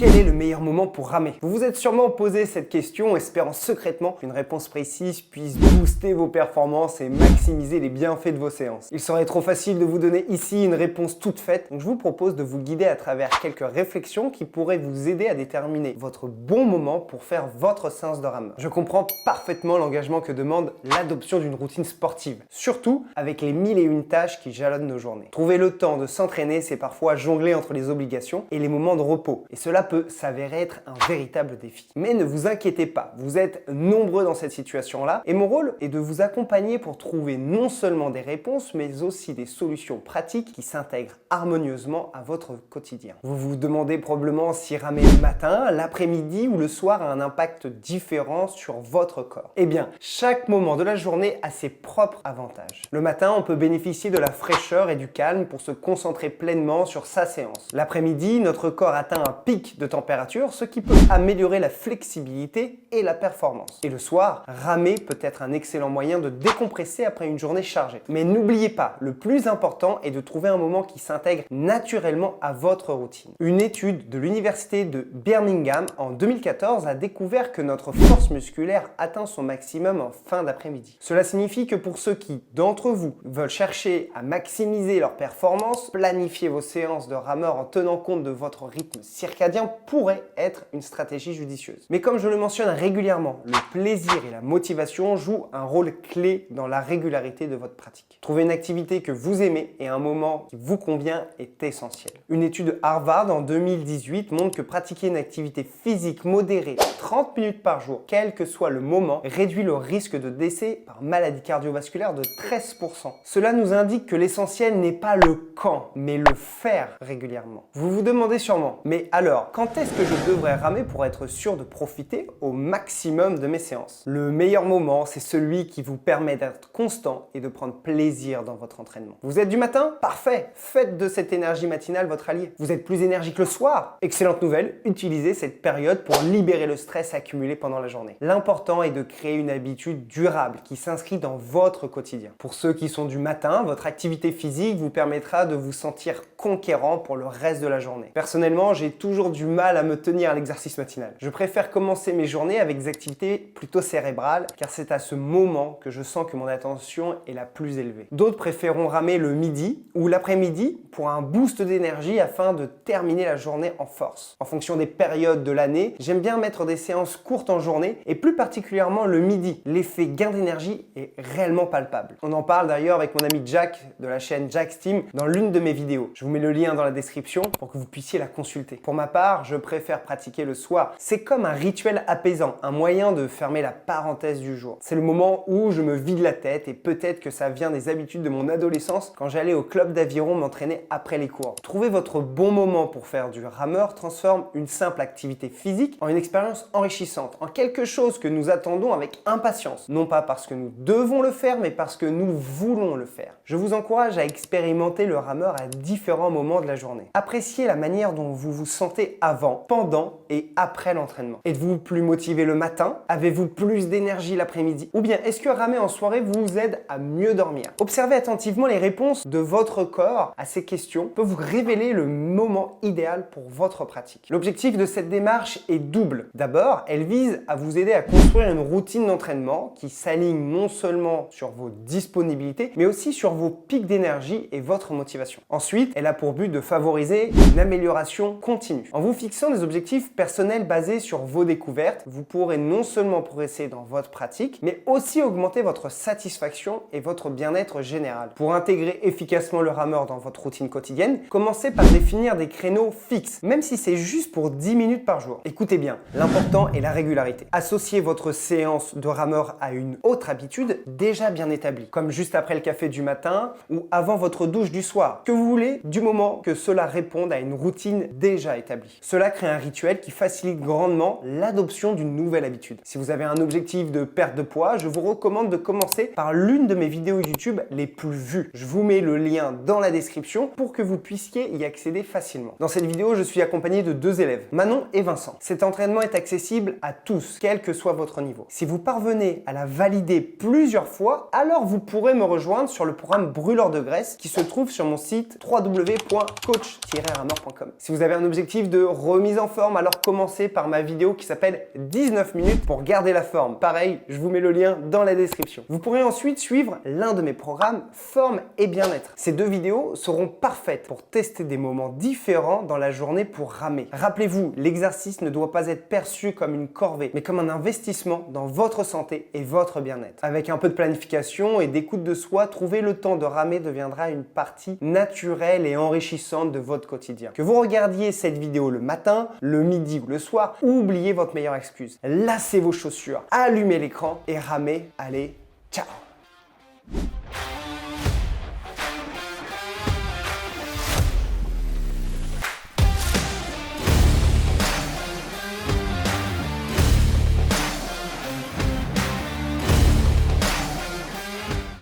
Quel est le meilleur moment pour ramer? Vous vous êtes sûrement posé cette question, espérant secrètement qu'une réponse précise puisse booster vos performances et maximiser les bienfaits de vos séances. Il serait trop facile de vous donner ici une réponse toute faite, donc je vous propose de vous guider à travers quelques réflexions qui pourraient vous aider à déterminer votre bon moment pour faire votre séance de rameur. Je comprends parfaitement l'engagement que demande l'adoption d'une routine sportive, surtout avec les 1001 tâches qui jalonnent nos journées. Trouver le temps de s'entraîner, c'est parfois jongler entre les obligations et les moments de repos, et cela peut s'avérer être un véritable défi. Mais ne vous inquiétez pas, vous êtes nombreux dans cette situation-là, et mon rôle est de vous accompagner pour trouver non seulement des réponses, mais aussi des solutions pratiques qui s'intègrent harmonieusement à votre quotidien. Vous vous demandez probablement si ramer le matin, l'après-midi ou le soir a un impact différent sur votre corps. Eh bien, chaque moment de la journée a ses propres avantages. Le matin, on peut bénéficier de la fraîcheur et du calme pour se concentrer pleinement sur sa séance. L'après-midi, notre corps atteint un pic de température, ce qui peut améliorer la flexibilité et la performance. Et le soir, ramer peut être un excellent moyen de décompresser après une journée chargée. Mais n'oubliez pas, le plus important est de trouver un moment qui s'intègre naturellement à votre routine. Une étude de l'université de Birmingham en 2014 a découvert que notre force musculaire atteint son maximum en fin d'après-midi. Cela signifie que pour ceux qui, d'entre vous, veulent chercher à maximiser leur performance, planifier vos séances de rameur en tenant compte de votre rythme circadien pourrait être une stratégie judicieuse. Mais comme je le mentionne régulièrement, le plaisir et la motivation jouent un rôle clé dans la régularité de votre pratique. Trouver une activité que vous aimez et un moment qui vous convient est essentiel. Une étude Harvard en 2018 montre que pratiquer une activité physique modérée 30 minutes par jour, quel que soit le moment, réduit le risque de décès par maladie cardiovasculaire de 13%. Cela nous indique que l'essentiel n'est pas le quand, mais le faire régulièrement. Vous vous demandez sûrement, mais alors, quand est-ce que je devrais ramer pour être sûr de profiter au maximum de mes séances? Le meilleur moment, c'est celui qui vous permet d'être constant et de prendre plaisir dans votre entraînement. Vous êtes du matin? Parfait! Faites de cette énergie matinale votre allié. Vous êtes plus énergique le soir? Excellente nouvelle, utilisez cette période pour libérer le stress accumulé pendant la journée. L'important est de créer une habitude durable qui s'inscrit dans votre quotidien. Pour ceux qui sont du matin, votre activité physique vous permettra de vous sentir conquérant pour le reste de la journée. Personnellement, j'ai toujours du mal à me tenir à l'exercice matinal. Je préfère commencer mes journées avec des activités plutôt cérébrales car c'est à ce moment que je sens que mon attention est la plus élevée. D'autres préféreront ramer le midi ou l'après-midi pour un boost d'énergie afin de terminer la journée en force. En fonction des périodes de l'année, j'aime bien mettre des séances courtes en journée et plus particulièrement le midi. L'effet gain d'énergie est réellement palpable. On en parle d'ailleurs avec mon ami Jack de la chaîne Jack's Team dans l'une de mes vidéos. Je vous mets le lien dans la description pour que vous puissiez la consulter. Pour ma part, je préfère pratiquer le soir. C'est comme un rituel apaisant, un moyen de fermer la parenthèse du jour. C'est le moment où je me vide la tête et peut-être que ça vient des habitudes de mon adolescence quand j'allais au club d'aviron m'entraîner après les cours. Trouver votre bon moment pour faire du rameur transforme une simple activité physique en une expérience enrichissante, en quelque chose que nous attendons avec impatience. Non pas parce que nous devons le faire, mais parce que nous voulons le faire. Je vous encourage à expérimenter le rameur à différents moments de la journée. Appréciez la manière dont vous vous sentez avant, pendant et après l'entraînement. Êtes-vous plus motivé le matin? Avez-vous plus d'énergie l'après-midi? Ou bien est-ce que ramer en soirée vous aide à mieux dormir? Observez attentivement les réponses de votre corps à ces questions peut vous révéler le moment idéal pour votre pratique. L'objectif de cette démarche est double. D'abord, elle vise à vous aider à construire une routine d'entraînement qui s'aligne non seulement sur vos disponibilités, mais aussi sur vos pics d'énergie et votre motivation. Ensuite, elle a pour but de favoriser une amélioration continue. En vous fixant des objectifs personnels basés sur vos découvertes, vous pourrez non seulement progresser dans votre pratique, mais aussi augmenter votre satisfaction et votre bien-être général. Pour intégrer efficacement le rameur dans votre routine quotidienne, commencez par définir des créneaux fixes, même si c'est juste pour 10 minutes par jour. Écoutez bien, l'important est la régularité. Associez votre séance de rameur à une autre habitude déjà bien établie, comme juste après le café du matin ou avant votre douche du soir, que vous voulez, du moment que cela réponde à une routine déjà établie. Cela crée un rituel qui facilite grandement l'adoption d'une nouvelle habitude. Si vous avez un objectif de perte de poids, je vous recommande de commencer par l'une de mes vidéos YouTube les plus vues. Je vous mets le lien dans la description pour que vous puissiez y accéder facilement. Dans cette vidéo, je suis accompagné de deux élèves, Manon et Vincent. Cet entraînement est accessible à tous, quel que soit votre niveau. Si vous parvenez à la valider plusieurs fois, alors vous pourrez me rejoindre sur le programme Brûleur de graisse qui se trouve sur mon site www www.coach-rameur.com. Si vous avez un objectif de remise en forme, alors commencez par ma vidéo qui s'appelle 19 minutes pour garder la forme. Pareil, je vous mets le lien dans la description. Vous pourrez ensuite suivre l'un de mes programmes Forme et Bien-être. Ces deux vidéos seront parfaites pour tester des moments différents dans la journée pour ramer. Rappelez-vous, l'exercice ne doit pas être perçu comme une corvée, mais comme un investissement dans votre santé et votre bien-être. Avec un peu de planification et d'écoute de soi, trouver le temps de ramer deviendra une partie naturelle et enrichissante de votre quotidien. Que vous regardiez cette vidéo le matin, le midi ou le soir, oubliez votre meilleure excuse. Lacez vos chaussures, allumez l'écran et ramez. Allez, ciao!